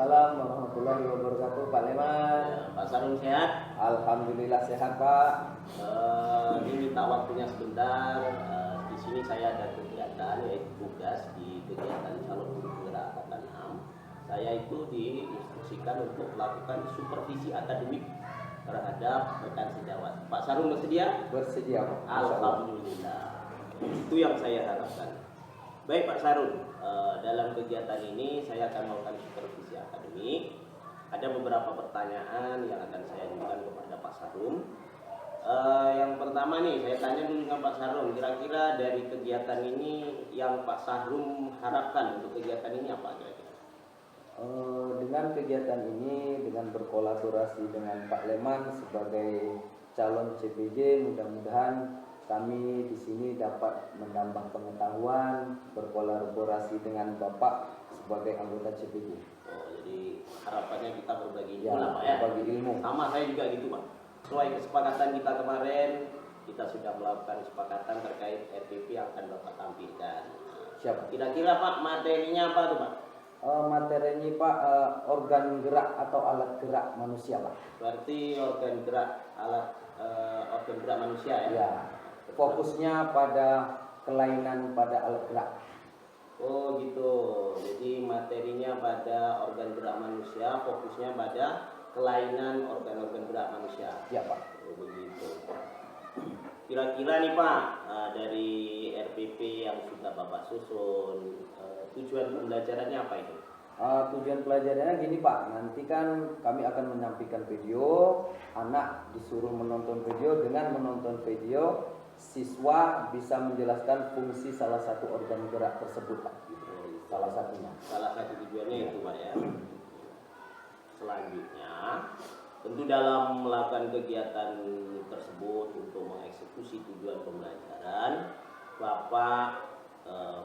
Waalaikumsalam warahmatullahi wabarakatuh, Pak Leman. Ya, Pak Sarung sehat? Alhamdulillah sehat, Pak. Ini minta waktunya sebentar. Di sini saya ada kegiatan, yaitu tugas di kegiatan calon guru penggerak angkatan 6. Saya itu diinstruksikan untuk melakukan supervisi akademik terhadap rekan sejawat. Pak Sarung bersedia? Bersedia, Pak. Alhamdulillah. Itu yang saya harapkan. Baik Pak Sarung, dalam kegiatan ini saya akan melakukan supervisi akademik. Ada beberapa pertanyaan yang akan saya ajukan kepada Pak Sarung. Yang pertama nih, saya tanya dulu dengan Pak Sarung, kira-kira dari kegiatan ini yang Pak Sarung harapkan untuk kegiatan ini apa kira-kira? Dengan kegiatan ini, dengan berkolaborasi dengan Pak Leman sebagai calon CPJ, mudah-mudahan kami di sini dapat menambah pengetahuan, berkolaborasi dengan Bapak sebagai anggota CPJ. Oh, jadi harapannya kita berbagi ilmu Ya, lah Pak ya. berbagi ilmu. Sama saya juga gitu Pak. Sesuai kesepakatan kita kemarin, kita sudah melakukan kesepakatan terkait RPP yang akan Bapak tampilkan. Siap. Kira-kira Pak materinya apa tuh Pak? Materinya Pak, organ gerak atau alat gerak manusia, Pak. Berarti organ gerak organ gerak manusia ya? Ya. Fokusnya pada kelainan pada alat gerak. Oh gitu. Jadi materinya pada organ gerak manusia, fokusnya pada kelainan organ-organ gerak manusia. Ya, Pak. Oh, begitu. Kira-kira nih Pak, dari RPP yang sudah Bapak susun, tujuan pembelajarannya apa itu? Tujuan pelajarannya gini Pak, nanti kan kami akan menyampaikan video, anak disuruh menonton video, dengan menonton video siswa bisa menjelaskan fungsi salah satu organ gerak tersebut Pak. Salah satunya. Salah satu tujuannya itu Pak ya. Selanjutnya, tentu dalam melakukan kegiatan tersebut untuk mengeksekusi tujuan pembelajaran, Bapak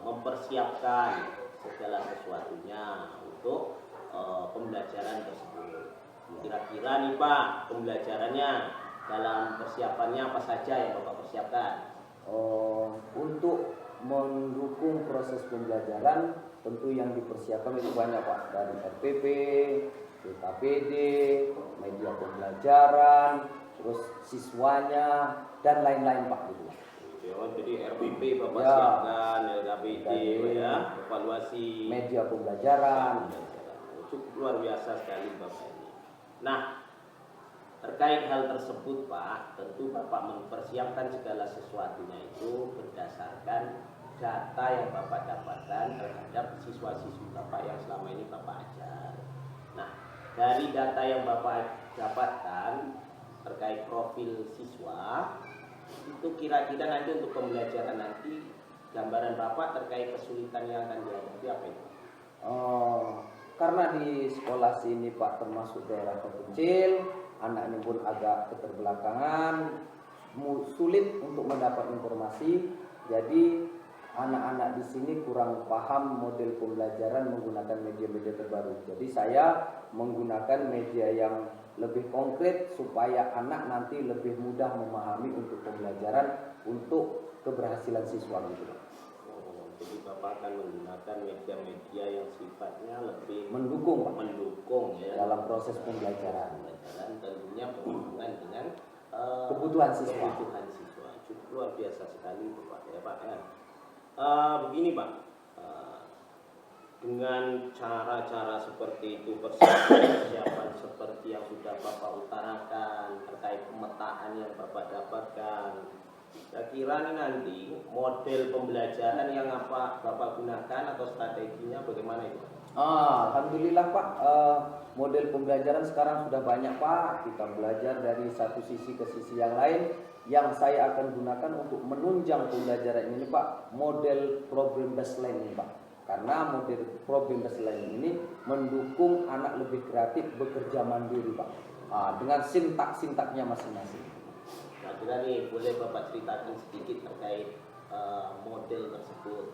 mempersiapkan segala sesuatunya untuk pembelajaran tersebut. Kira-kira nih Pak, pembelajarannya dalam persiapannya apa saja yang Bapak persiapkan? Untuk mendukung proses pembelajaran, tentu yang dipersiapkan itu banyak Pak, dari RPP, BKPD, media pembelajaran, terus siswanya dan lain-lain Pak gitu. Jadi RPP Bapak Ya. siapkan, LKPD ya, evaluasi Media pembelajaran. cukup luar biasa sekali Bapak ini. Nah, terkait hal tersebut Pak, tentu Bapak mempersiapkan segala sesuatunya itu berdasarkan data yang Bapak dapatkan terhadap siswa-siswi Bapak yang selama ini Bapak ajar. Nah, dari data yang Bapak dapatkan terkait profil siswa, itu kira-kira nanti untuk pembelajaran nanti gambaran Bapak terkait kesulitan yang akan dihadapi apa itu? Karena di sekolah sini Pak termasuk daerah terpencil, anaknya pun agak keterbelakangan, sulit untuk mendapat informasi. Jadi anak-anak di sini kurang paham model pembelajaran menggunakan media-media terbaru. Jadi saya menggunakan media yang lebih konkret supaya anak nanti lebih mudah memahami untuk pembelajaran untuk keberhasilan siswa gitu. Jadi Bapak akan menggunakan media-media yang sifatnya lebih Mendukung Pak, mendukung ya dalam proses pembelajaran. Tentunya berhubungan dengan Kebutuhan siswa. Cukup luar biasa sekali itu Pak ya Pak ya. Begini Pak, dengan cara-cara seperti itu, persiapan seperti yang sudah Bapak utarakan terkait pemetaan yang Bapak dapatkan, kira-kira nih nanti model pembelajaran yang Bapak gunakan atau strateginya bagaimana itu? Alhamdulillah Pak, model pembelajaran sekarang sudah banyak Pak. Kita belajar dari satu sisi ke sisi yang lain. Yang saya akan gunakan untuk menunjang pembelajaran ini Pak, model problem based learning Pak. Karena model problem based learning ini mendukung anak lebih kreatif, bekerja mandiri Pak, dengan sintak-sintaknya masing-masing. Kira-kira nih boleh Bapak ceritakan sedikit terkait model tersebut?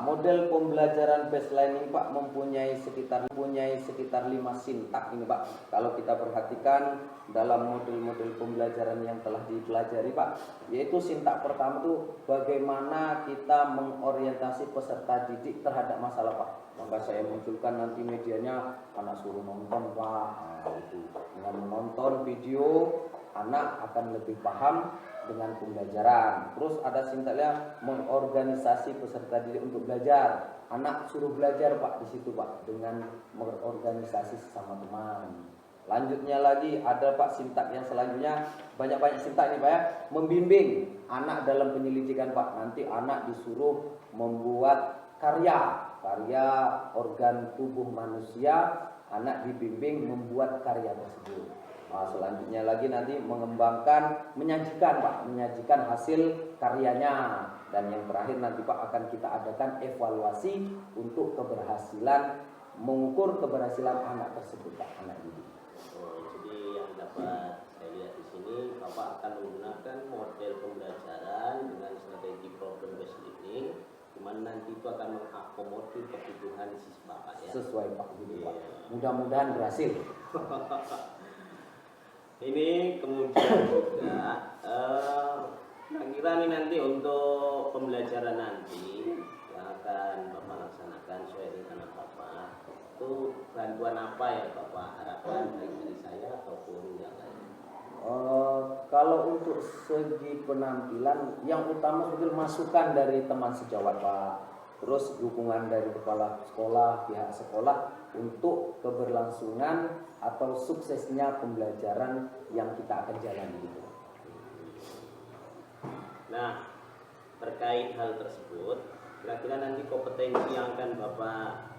Model pembelajaran base learning Pak mempunyai sekitar 5 sintak ini Pak. Kalau kita perhatikan dalam model-model pembelajaran yang telah dipelajari Pak, yaitu sintak pertama itu bagaimana kita mengorientasi peserta didik terhadap masalah Pak. Maka saya munculkan nanti medianya, anak suruh nonton Pak. Itu dengan menonton video anak akan lebih paham dengan pembelajaran. Terus ada sintaknya mengorganisasi peserta didik untuk belajar. Anak suruh belajar Pak di situ Pak dengan mengorganisasi sesama teman. Lanjutnya lagi ada Pak sintak yang selanjutnya, banyak-banyak sintak ini Pak ya, membimbing anak dalam penyelidikan Pak. Nanti anak disuruh membuat karya organ tubuh manusia, anak dibimbing membuat karya tersebut. Selanjutnya lagi nanti menyajikan hasil karyanya. Dan yang terakhir nanti Pak akan kita adakan evaluasi untuk mengukur keberhasilan anak tersebut Pak, anak didik. Jadi yang dapat saya lihat di sini, Bapak akan menggunakan model pembelajaran dengan strategi problem based learning, di mana nanti itu akan mengakomodir kebutuhan siswa Pak ya. Sesuai Pak, gitu Pak. Mudah-mudahan berhasil. Ini kemudian juga kira-kira nih nanti untuk pembelajaran nanti yang akan Bapak laksanakan sesuai dengan Bapak, itu bantuan apa yang Bapak harapkan baik dari saya ataupun yang lain? Kalau untuk segi penampilan, yang utama sebetulnya masukan dari teman sejawat Pak, terus dukungan dari kepala sekolah, pihak sekolah untuk keberlangsungan atau suksesnya pembelajaran yang kita akan jalani gitu. Nah, terkait hal tersebut, kira-kira nanti kompetensi yang akan Bapak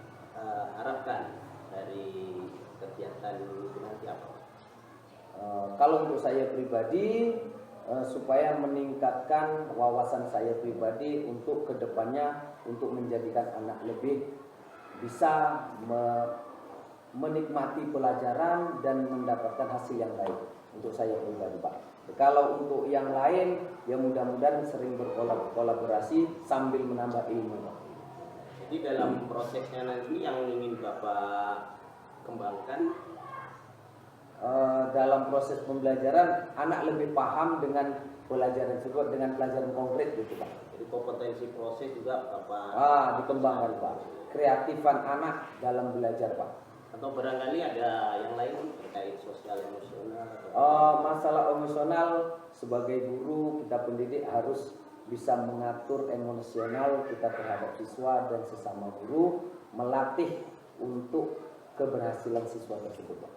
harapkan dari kegiatan itu nanti apa? Kalau untuk saya pribadi, supaya meningkatkan wawasan saya pribadi untuk kedepannya, untuk menjadikan anak lebih bisa menikmati pelajaran dan mendapatkan hasil yang baik untuk saya pribadi Pak. Kalau untuk yang lain, ya mudah-mudahan sering berkolaborasi sambil menambah ilmu Pak. Jadi dalam prosesnya nanti yang ingin Bapak kembangkan, dalam proses pembelajaran anak lebih paham dengan pelajaran tersebut, dengan pelajaran konkret gitu Pak. Jadi kompetensi proses juga Bapak dikembangkan Pak. Kreatifan anak dalam belajar Pak. Atau barangkali ada yang lain terkait sosial emosional atau masalah emosional, sebagai guru kita pendidik harus bisa mengatur emosional kita terhadap siswa dan sesama guru, melatih untuk keberhasilan siswa tersebut Pak.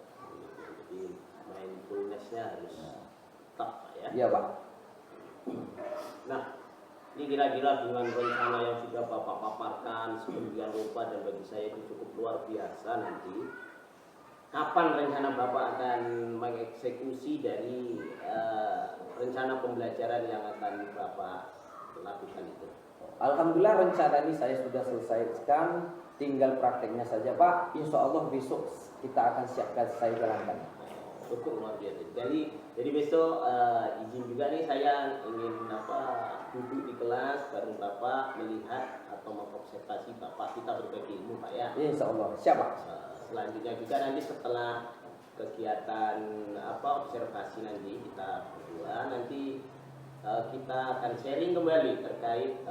Jadi mindfulness-nya harus tetap Pak ya. Iya Pak. Nah, ini kira-kira dengan rencana yang sudah Bapak paparkan sedemikian rupa dan bagi saya itu cukup luar biasa nanti, kapan rencana Bapak akan mengeksekusi dari rencana pembelajaran yang akan Bapak lakukan itu? Alhamdulillah rencana ini saya sudah selesaikan, tinggal prakteknya saja Pak. Insya Allah besok kita akan siapkan, saya jalankan. Cukup luar biasa. Jadi besok izin juga nih, saya ingin duduk di kelas bareng Bapak, melihat atau mengobservasi Bapak, kita berbagi ilmu Pak ya. Insya Allah siap Pak. Selanjutnya juga nanti setelah kegiatan observasi nanti kita berdua nanti kita akan sharing kembali terkait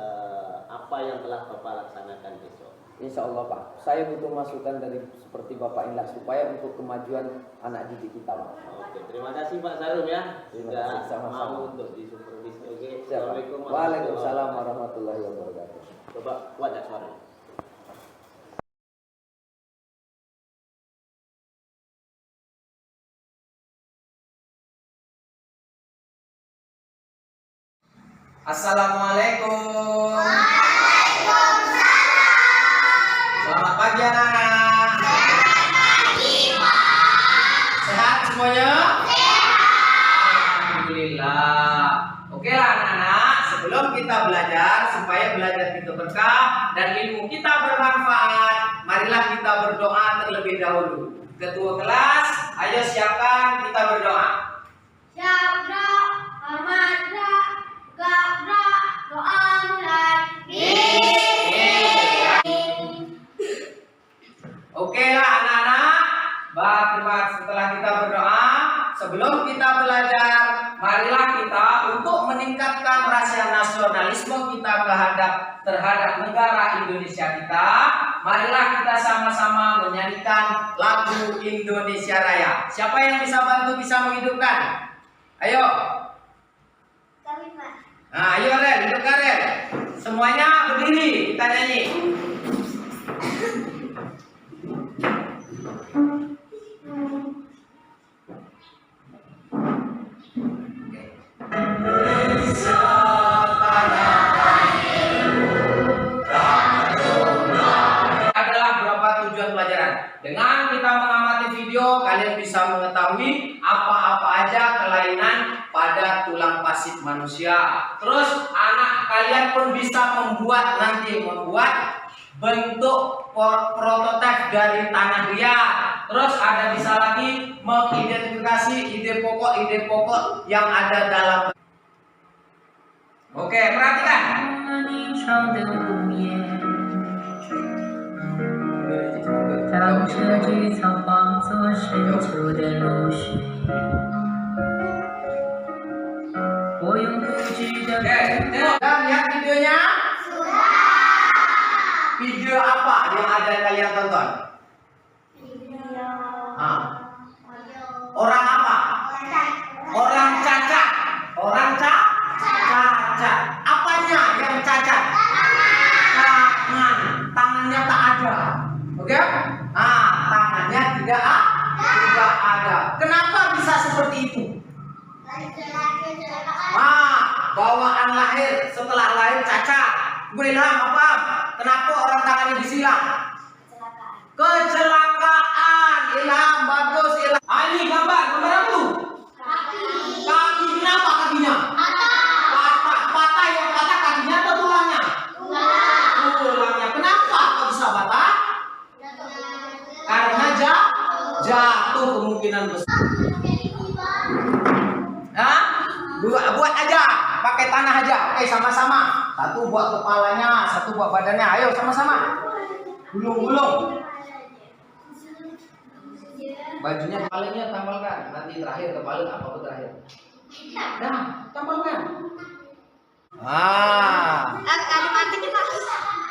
apa yang telah Bapak laksanakan besok. Insya Allah Pak, saya butuh masukan dari seperti Bapak Indah supaya untuk kemajuan anak didik kita Pak. Oke, terima kasih Pak Sarum ya, sudah sama-sama mau untuk disupervisi. Oke, Assalamualaikum warahmatullahi wabarakatuh. Coba kuat ya suaranya. Assalamualaikum. Selamat pagi anak-anak. Sehat semuanya? Alhamdulillah. Oke lah anak-anak, sebelum kita belajar, supaya belajar kita berkah dan ilmu kita bermanfaat, marilah kita berdoa terlebih dahulu. Ketua kelas, ayo siapkan, kita berdoa. Syabra, Armadra, Gabra, doa Setelah kita berdoa, sebelum kita belajar, marilah kita untuk meningkatkan rasa nasionalisme kita terhadap negara Indonesia kita, marilah kita sama-sama menyanyikan lagu Indonesia Raya. Siapa yang bisa bantu bisa menghidupkan? Ayo. Kami, Pak. Nah, ayo Rel, hidupkan Rel. Semuanya berdiri, kita nyanyi. Adalah berapa tujuan pelajaran. Dengan kita mengamati video, kalian bisa mengetahui apa-apa aja kelainan pada tulang pasif manusia. Terus anak kalian pun bisa membuat bentuk prototipe dari tanah liat. Terus ada bisa lagi mengidentifikasi ide pokok yang ada dalam. Oke, perhatikan. 宁长的无言，当这菊草化作深秋的露水，我用不羁的 Oke, tengok dan lihat videonya. Video apa yang ada kalian tonton? Ah. Orang apa? Orang cacat. Orang cacat. Apanya yang cacat? Tangannya tak ada. Oke? Tangannya tidak ada. Kenapa bisa seperti itu? Bawaan lahir, setelah lahir cacat. Ilham apa? Kenapa orang tangannya disilang? Kecelakaan. Ilham, bagus Ilham. Ini gambar apa tuh? Kaki. Kenapa kakinya? Patah yang patah kakinya atau tulangnya? Tulangnya. Kenapa kok bisa patah? Karena jatuh kemungkinan besar. Buat aja, pakai tanah aja. Oke, sama-sama. Satu buat kepalanya, satu buat badannya. Ayo sama-sama. Gulung-gulung. Bajunya kepalanya tambahkan. Nanti terakhir kepala apa terakhir? Dah, tambahkan.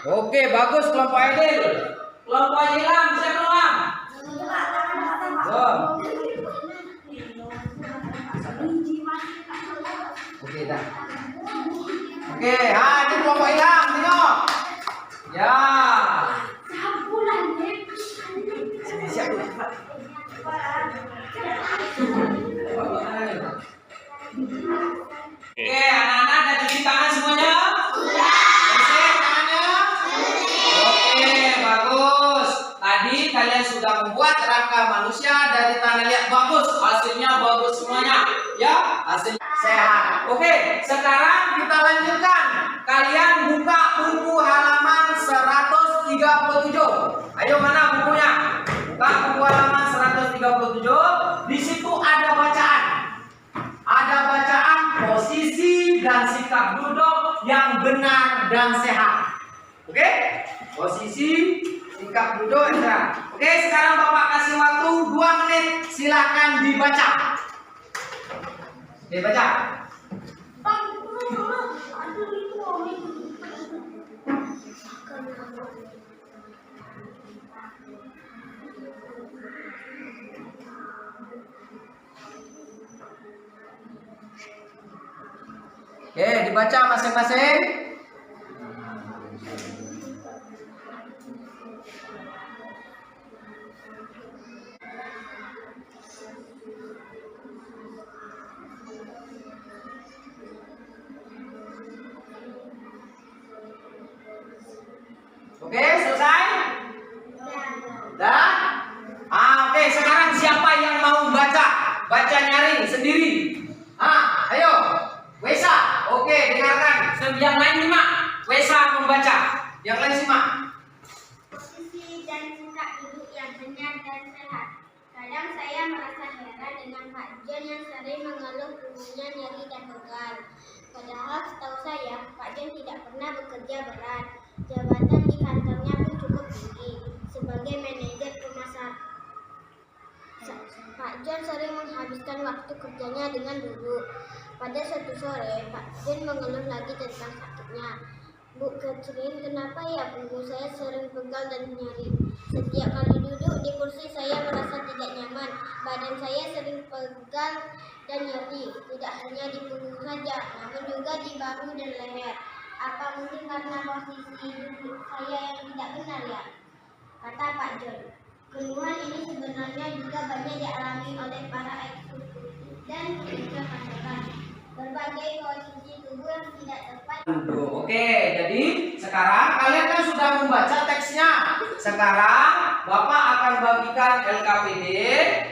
Oke, bagus kelompok Aidil. Kelompok Ilham, siapa belum? Belum. Oke, dah. Oke, ini kelompok Ilham, tengok. Ya. Oke, anak-anak ada cuci tangan semuanya? Bersih tangannya? Oke, bagus. Tadi kalian sudah membuat rangka manusia dari tanah liat. Bagus, hasilnya bagus semuanya. Ya, hasilnya sehat. Oke, sekarang kita lanjutkan. Kalian buka buku halaman 137. Ayo, mana bukunya? Buka buku halaman 137. Di situ ada bacaan. Ada bacaan posisi dan sikap duduk yang benar dan sehat. Oke? Posisi, sikap duduk yang sehat. Oke, sekarang Bapak kasih waktu 2 menit. Silakan dibaca. Dibaca. Oke, dibaca masing-masing. Oke, selesai? Dah? Oke, sekarang siapa yang mau baca? Baca nyaring sendiri. Ayo. Wesa, oke, dengarkan. Yang lain simak. Wesa membaca. Yang lain simak. Posisi dan sikap duduk yang benar dan sehat. Kadang saya merasa heran dengan Pak John yang sering mengeluh punggungnya nyeri dan pegal. Padahal setahu saya, Pak John tidak pernah bekerja berat. Jabatan di kantornya pun cukup tinggi sebagai manajer pemasaran. Pada suatu sore, Pak Jen mengeluh lagi tentang sakitnya. Bu Catherine, kenapa ya punggung saya sering pegal dan nyeri? Setiap kali duduk di kursi saya merasa tidak nyaman. Badan saya sering pegal dan nyeri. Tidak hanya di punggung saja, namun juga di bahu dan leher. Apa mungkin karena posisi duduk saya yang tidak benar ya? Kata Pak John. Keluhan ini sebenarnya juga banyak dialami oleh para eksekutif dan pekerja kantoran. Berbagai posisi tubuh yang tidak tepat. Oke, jadi sekarang kalian kan sudah membaca teksnya. Sekarang Bapak akan bagikan LKPD.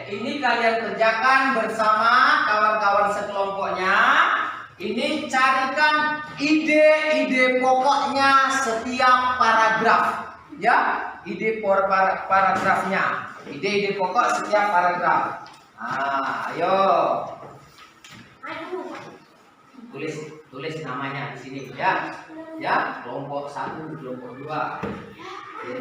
Ini kalian kerjakan bersama kawan-kawan sekelompoknya. Ini carikan ide-ide pokoknya setiap paragraf. Ya, ide paragrafnya. Ide-ide pokok setiap paragraf. Ayo. Tulis namanya di sini ya. Ya, kelompok 1, kelompok 2. Oke.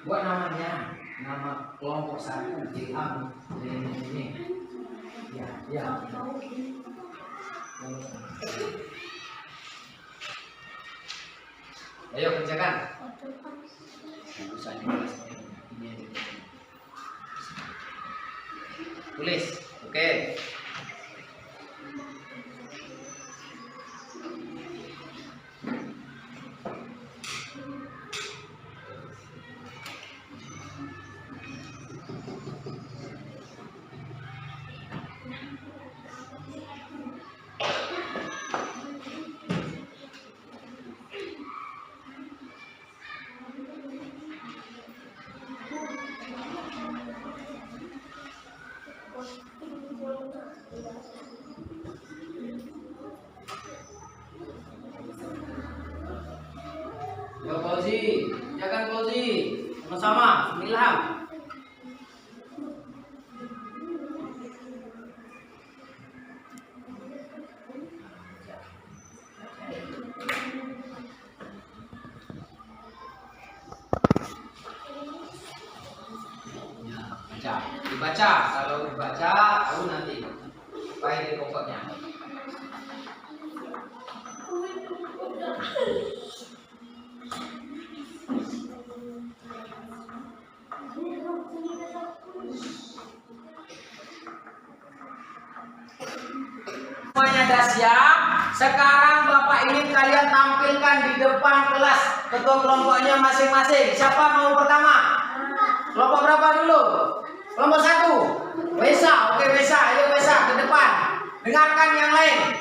Buat namanya, nama kelompok 1 Ilham ini. Ya. Ayo kerjakan. Tulis. Oke. Yo Fauzi, jangan Fauzi, sama-sama, Ilham. Dibaca, kalau dibaca tahu nanti baik di pokoknya. Semuanya sudah siap. Sekarang Bapak ingin kalian tampilkan di depan kelas ketua kelompoknya masing-masing. Siapa mau pertama? Kelompok berapa dulu? Kelompok 1. Wesa, oke Wesa, ayo Wesa ke depan. Dengarkan yang lain.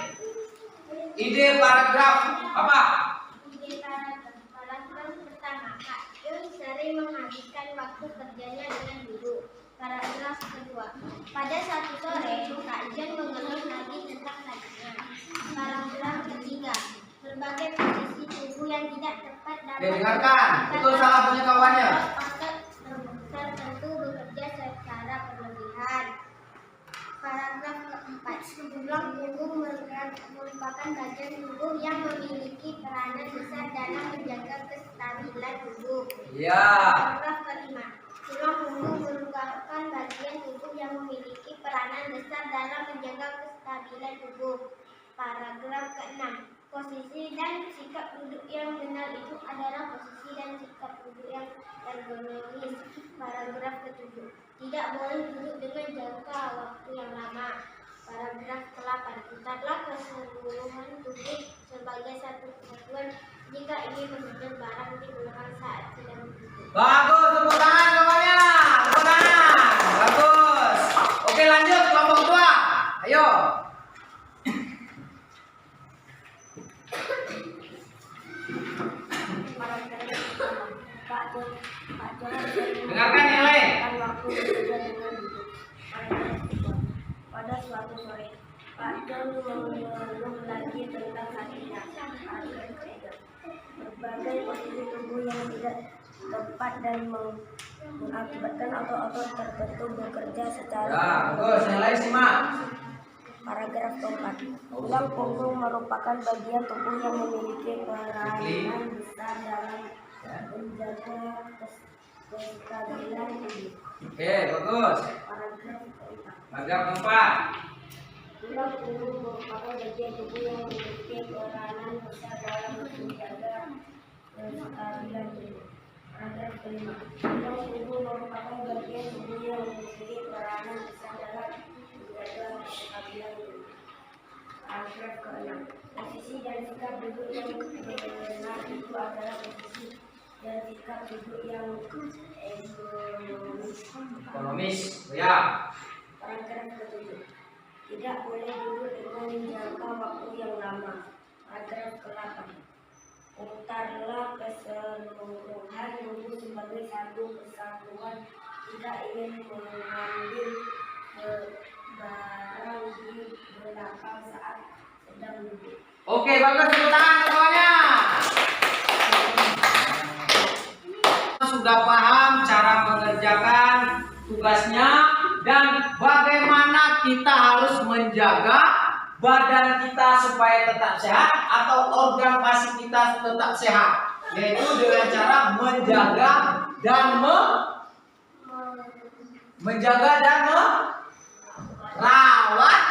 Ide paragraf apa? Ide paragraf pertama, Pak John sering menghabiskan waktu kerjanya dengan duduk. Paragraf kedua, pada satu sore Kak John mengeluh lagi tentang sakitnya. Paragraf ketiga, berbagai posisi tubuh yang tidak tepat dapat. Dengarkan, betul salah punya kawannya. Tertentu bekerja secara berlebihan. Paragraf keempat, tulang punggung merupakan bagian tubuh yang memiliki peranan besar dalam menjaga kestabilan tubuh. Ya. Paragraf kelima, tulang punggung merupakan bagian tubuh yang memiliki peranan besar dalam menjaga kestabilan tubuh. Paragraf keenam, posisi dan sikap duduk yang benar itu adalah posisi dan sikap duduk yang ergonomis. Paragraf ketujuh, tidak boleh duduk dengan jangka waktu yang lama. Paragraf ke-8, putarlah keseluruhan tubuh sebagai satu kesatuan jika ingin mengambil barang di belakang saat sedang duduk. Bagus, tepuk tangan kawannya. Tepuk tangan. Bagus. Oke, lanjut kelompok 2. Ayo. Dengarkan yang lain. Pada suatu sore, Pak John mengeluh lagi tentang sakitnya. Berbagai posisi tubuh yang tidak tepat dan mengakibatkan otot-otot tertentu bekerja secara. Ya, bagus. Yang lain simak. Paragraf keempat. Tulang punggung merupakan bagian tubuh yang memiliki peranan besar dalam menjaga kestabilan tubuh. Oke, bagus. Paragraf keempat. Paragraf keempat. Tulang punggung merupakan bagian tubuh yang memiliki peranan besar dalam menjaga kestabilan tubuh. Paragraf kelima. Tulang punggung merupakan bagian tubuh yang memiliki peranan besar dalam menjaga kestabilan tubuh. Paragraf keenam. Posisi dan sikap duduk yang benar itu adalah posisi dan sikap duduk yang Ekonomis. Ya. Paragraf ketujuh. Tidak boleh duduk dengan jangka waktu yang lama. Paragraf ke-8. Putarlah keseluruhan tubuh sebagai satu kesatuan jika ingin mengambil barang di belakang saat sedang duduk. Oke, bagus, tepuk tangan semuanya. Sudah paham cara mengerjakan tugasnya dan bagaimana kita harus menjaga badan kita supaya tetap sehat atau organ pasif kita tetap sehat, yaitu dengan cara menjaga dan merawat.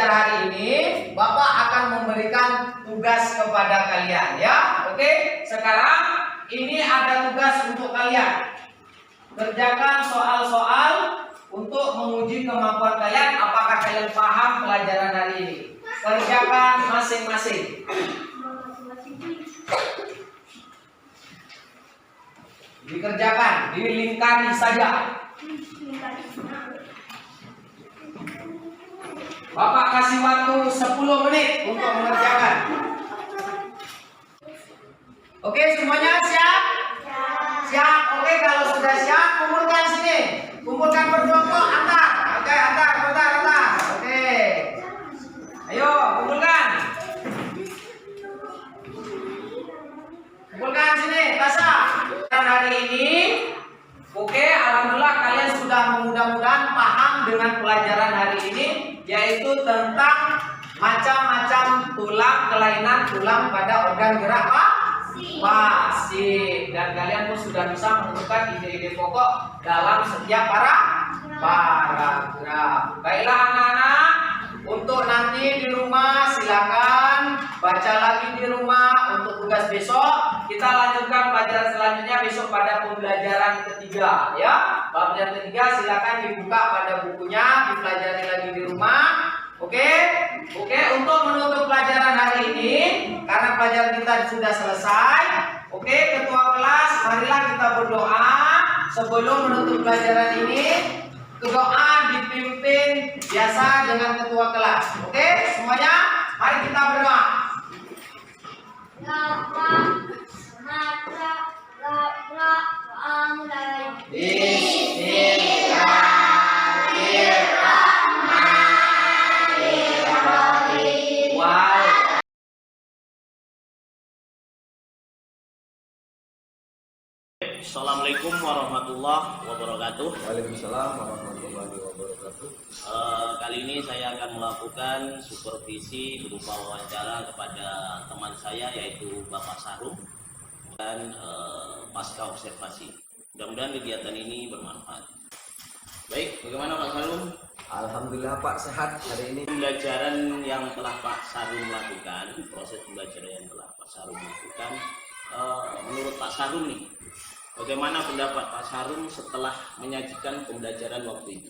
Hari ini Bapak akan memberikan tugas kepada kalian, ya. Oke, sekarang ini ada tugas untuk kalian. Kerjakan soal-soal untuk menguji kemampuan kalian, apakah kalian paham pelajaran hari ini. Kerjakan masing-masing. Dikerjakan, dilingkari saja. Bapak kasih waktu 10 menit untuk mengerjakan. Oke, semuanya siap? Siap. Oke, kalau sudah siap, kumpulkan sini. Kumpulkan berkelompok, antar. Oke, antar. Oke. Ayo, kumpulkan. Kumpulkan sini, Tasa. Dan hari ini, oke, alhamdulillah kalian sudah mudah-mudahan paham dengan pelajaran hari ini, yaitu tentang macam-macam tulang, kelainan tulang pada organ gerak pasif, dan kalian pun sudah bisa menentukan ide-ide pokok dalam setiap paragraf. Baiklah anak-anak, untuk nanti di rumah silakan baca lagi di rumah. Untuk tugas besok kita lanjutkan pelajaran selanjutnya besok pada pembelajaran ketiga, ya. Pelajaran ketiga silakan dibuka pada bukunya, dipelajari lagi di rumah. Oke, untuk menutup pelajaran hari ini, karena pelajaran kita sudah selesai. Oke, ketua kelas, marilah kita berdoa sebelum menutup pelajaran ini. Doa dipimpin biasa dengan ketua kelas. Oke, semuanya, mari kita berdoa. Assalamualaikum warahmatullahi wabarakatuh. Waalaikumsalam warahmatullahi wabarakatuh. Kali ini saya akan melakukan supervisi berupa wawancara kepada teman saya, yaitu Bapak Sarum, dan pasca observasi. Mudah-mudahan kegiatan ini bermanfaat. Baik, bagaimana Pak Sarum? Alhamdulillah Pak, sehat hari ini. Pembelajaran yang telah Pak Sarum lakukan, proses pembelajaran yang telah Pak Sarum lakukan, menurut Pak Sarum nih, bagaimana pendapat Pak Sarum setelah menyajikan pembelajaran waktu itu?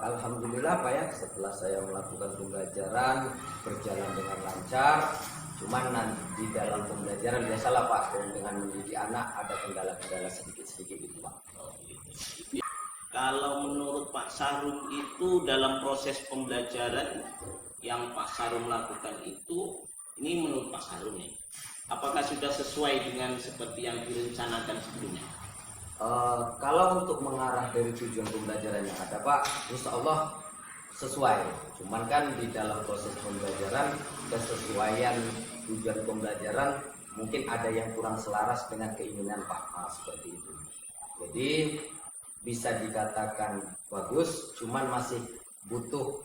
Alhamdulillah Pak ya, setelah saya melakukan pembelajaran berjalan dengan lancar. Cuman nanti di dalam pembelajaran biasalah Pak, dengan mendidik anak ada kendala-kendala sedikit-sedikit gitu Pak. Kalau menurut Pak Sarum itu dalam proses pembelajaran yang Pak Sarum lakukan itu, ini menurut Pak Sarum nih, apakah sudah sesuai dengan seperti yang direncanakan sebelumnya? Kalau untuk mengarah dari tujuan pembelajaran yang ada Pak, insya Allah sesuai. Cuman kan di dalam proses pembelajaran, kesesuaian tujuan pembelajaran mungkin ada yang kurang selaras dengan keinginan Pak, seperti itu. Jadi bisa dikatakan bagus, cuman masih butuh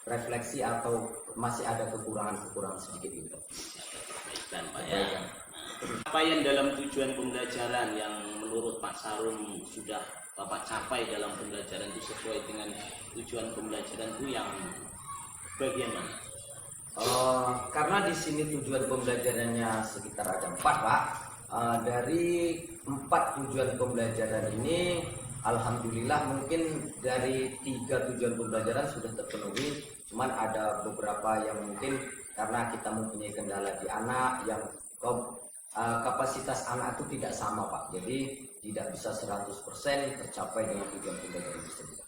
refleksi atau masih ada kekurangan sedikit gitu. Perbaikan Pak ya. Apa yang dalam tujuan pembelajaran yang menurut Pak Sarum sudah Bapak capai dalam pembelajaran itu sesuai dengan tujuan pembelajaran itu yang bagian mana? Karena di sini tujuan pembelajarannya sekitar ada 4 Pak. Dari 4 tujuan pembelajaran ini, alhamdulillah mungkin dari 3 tujuan pembelajaran sudah terpenuhi. Cuman ada beberapa yang mungkin karena kita mempunyai kendala di anak yang kapasitas anak itu tidak sama Pak. Jadi tidak bisa 100% tercapai dengan tujuan pembelajaran tersebut.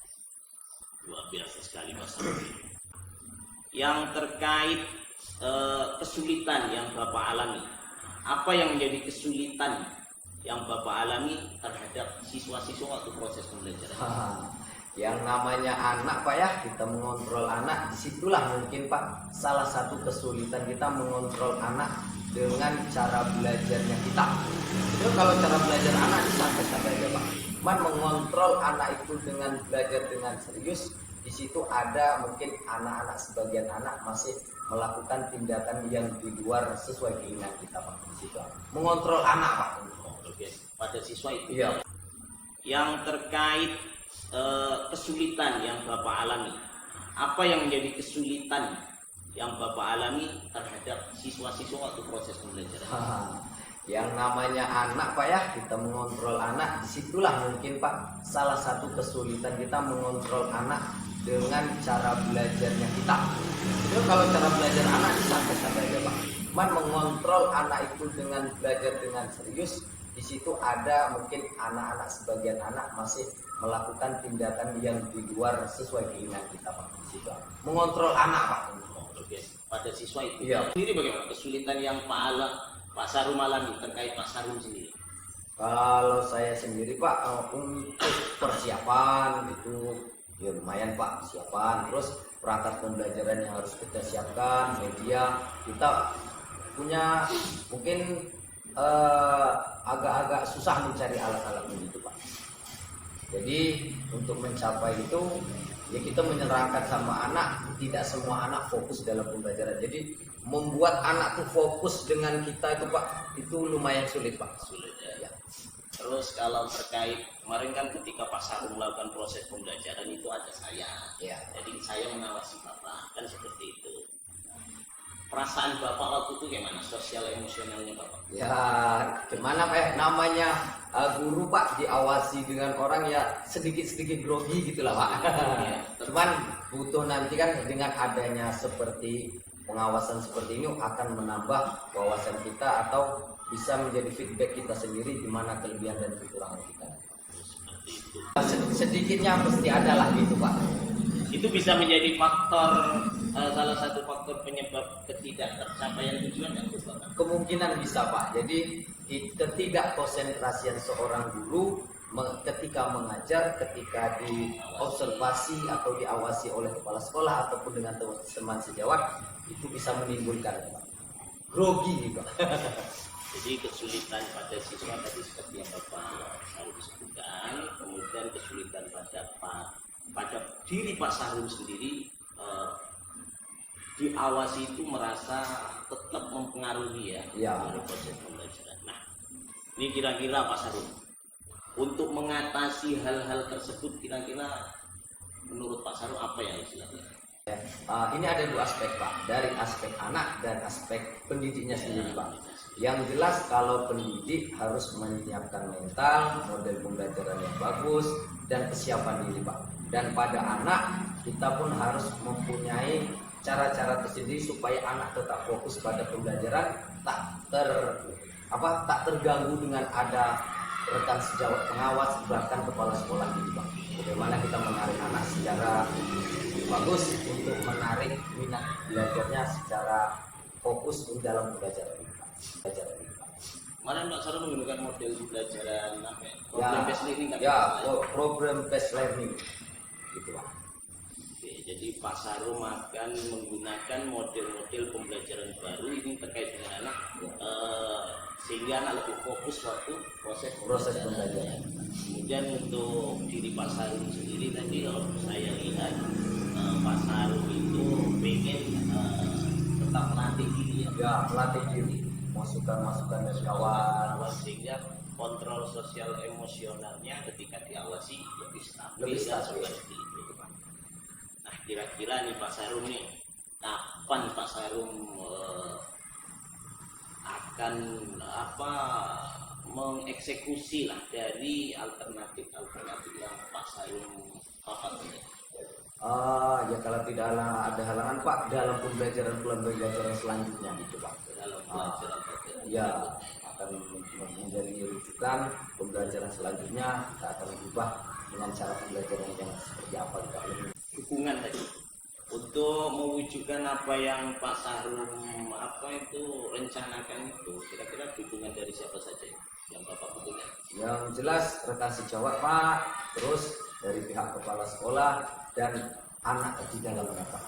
Luar biasa sekali Pak Sarum. Yang terkait kesulitan yang Bapak alami, apa yang menjadi kesulitan yang Bapak alami terhadap siswa-siswa waktu proses pembelajaran? Yang namanya anak Pak ya, kita mengontrol anak, disitulah mungkin Pak salah satu kesulitan kita mengontrol anak dengan cara belajarnya kita. Itu kalau cara belajar anak santai-santai aja Pak. Cuman mengontrol anak itu dengan belajar dengan serius, di situ ada mungkin anak-anak, sebagian anak masih melakukan tindakan yang di luar sesuai keinginan kita Pak. Di situ mengontrol anak Pak. Oke, pada siswa itu. Iya. Yang terkait kesulitan yang Bapak alami, apa yang menjadi kesulitan yang Bapak alami terhadap siswa-siswa waktu proses pembelajaran? Yang namanya anak Pak ya, kita mengontrol anak, disitulah mungkin Pak salah satu kesulitan kita mengontrol anak dengan cara belajarnya kita. Itu kalau cara belajar anak santai-santai aja Pak. Cuman mengontrol anak itu dengan belajar dengan serius, di situ ada mungkin anak-anak, sebagian anak masih melakukan tindakan yang di luar sesuai keinginan kita Pak. Di situ mengontrol anak Pak. Oke, pada siswa itu. Iya. Sendiri bagaimana kesulitan yang Pak Sarum alami terkait Pak Sarum sendiri? Kalau saya sendiri Pak, untuk persiapan itu ya lumayan Pak, persiapan. Terus perangkat pembelajaran yang harus kita siapkan, media kita punya mungkin agak-agak susah mencari alat-alat itu Pak. Jadi untuk mencapai itu ya kita menyerahkan sama anak, tidak semua anak fokus dalam pembelajaran. Jadi membuat anak tuh fokus dengan kita itu Pak, itu lumayan sulit Pak. Sulit ya. Terus kalau terkait kemarin kan ketika Pak Sarum melakukan proses pembelajaran itu ada saya. Ya. Jadi saya mengawasi Bapak, kan seperti itu. Perasaan Bapak waktu itu gimana? Sosial emosionalnya Bapak? Ya gimana Pak ya, namanya guru Pak diawasi dengan orang ya sedikit-sedikit grogi gitulah Pak. Cuman butuh nanti kan dengan adanya seperti pengawasan seperti ini akan menambah wawasan kita atau bisa menjadi feedback kita sendiri di mana kelebihan dan kekurangan kita. Seperti itu. Sedikitnya pasti ada lah gitu Pak. Itu bisa menjadi faktor salah satu faktor penyebab ketidaktercapaian tujuan yang Bapak. Kemungkinan bisa Pak. Jadi ketidakkonsentrasian seorang guru ketika mengajar, ketika diobservasi atau diawasi oleh kepala sekolah ataupun dengan teman sejawat, itu bisa menimbulkan grogi gitu. Jadi kesulitan pada siswa tadi seperti yang Bapak Sarum sebutkan, kemudian kesulitan pada diri Pak Sarum sendiri diawasi itu merasa tetap mempengaruhi ya. Proses pembelajaran. Nah, ini kira-kira Pak Sarum untuk mengatasi hal-hal tersebut kira-kira menurut Pak Sarum apa yang istilahnya? Ini ada 2 aspek Pak, dari aspek anak dan aspek pendidiknya sendiri Pak. Yang jelas kalau pendidik harus menyiapkan mental, model pembelajaran yang bagus dan kesiapan diri Pak. Dan pada anak kita pun harus mempunyai cara-cara tersendiri supaya anak tetap fokus pada pembelajaran, tak terganggu dengan ada rekan sejawat pengawas bahkan kepala sekolah gitu Pak. Bagaimana kita menarik anak secara bagus untuk menarik minat belajarnya secara fokus di dalam pembelajaran. Kemarin Pak Sarum menggunakan model pembelajaran apa ya? Program based learning kan? Ya, program based learning gitu Pak. Oke, jadi Pak Sarum akan menggunakan model-model pembelajaran baru ini terkait dengan anak sehingga anak lebih fokus waktu proses pembelajaran. Kemudian untuk diri Pak Sarum sendiri tadi kalau saya lihat Pak Sarum itu pengen tetap melatih diri ya. Ya, melatih diri, masukan-masukan dari kawan. Sehingga kontrol sosial emosionalnya ketika diawasi lebih stabil. Lebih stabil. Seperti itu, Pak. Nah, kira-kira nih Pak Sarum nih, kapan Pak Sarum akan mengeksekusi lah dari alternatif yang Pak Sarum paparkan ini? Ya kalau tidak ada halangan Pak dalam pembelajaran selanjutnya gitu Pak. Dalam pelajaran Ya akan menjadi rujukan pembelajaran selanjutnya, kita akan ubah dengan cara pembelajaran yang seperti apa kita dukungan tadi untuk mewujudkan apa yang Pak Sarum rencanakan itu. Kira-kira dukungan dari siapa saja yang Bapak butuhkan? Yang jelas rekan sejawat Pak, terus dari pihak kepala sekolah dan anak di dalamnya Pak,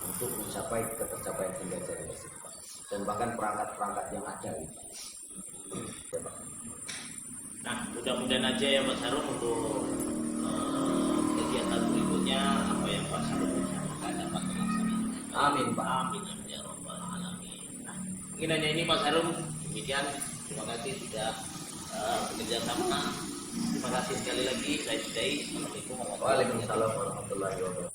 untuk mencapai ketercapaian pembelajaran tersebut Pak. Dan bahkan perangkat-perangkat yang ada gitu. Ya, Pak. Nah, mudah-mudahan aja ya Pak Sarum untuk kegiatan berikutnya apa yang Pak Sarum rencanakan dapat terlaksana. Amin Pak. Amin ya rabbal alamin. Nah, mungkin hanya ini Pak Sarum. Demikian, terima kasih sudah bekerja sama. Terima kasih sekali lagi. Saya sudahi. Assalamualaikum warahmatullahi wabarakatuh. Waalaikumsalam warahmatullahi wabarakatuh.